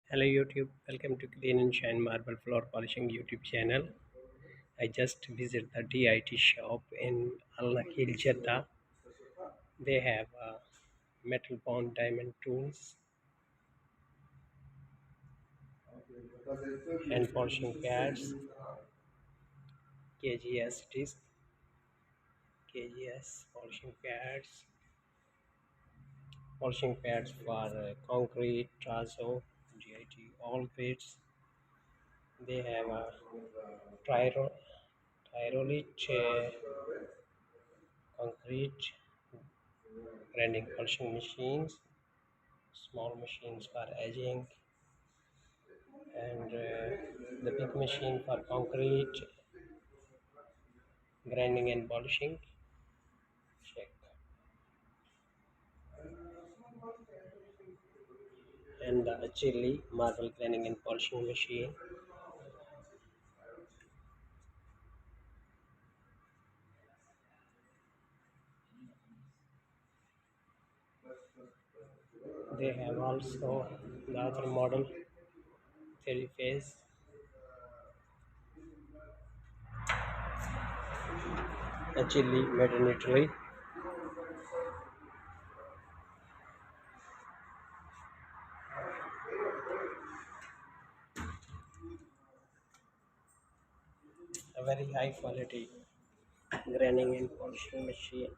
Hello YouTube, welcome to Clean and Shine Marble Floor Polishing YouTube channel. I just visited the DIT shop in Achilli, Jeddah. They have metal bound diamond tools, hand polishing pads, KGS disc, KGS polishing pads for concrete, Terrazzo, GIT, all grades. They have a hydraulic concrete grinding polishing machines, small machines for edging, and the big machine for concrete grinding and polishing. Check. And the Achilli Marble Grinding and Polishing Machine. They have also the other model, 3 phase. Achilli made in Italy. A very high quality grinding and polishing machine.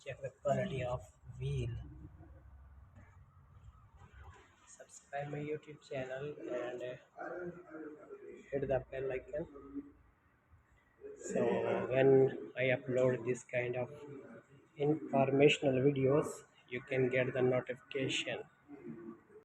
Check the quality of wheel. Subscribe my YouTube channel and hit the bell icon. So when I upload this kind of informational videos, you can get the notification.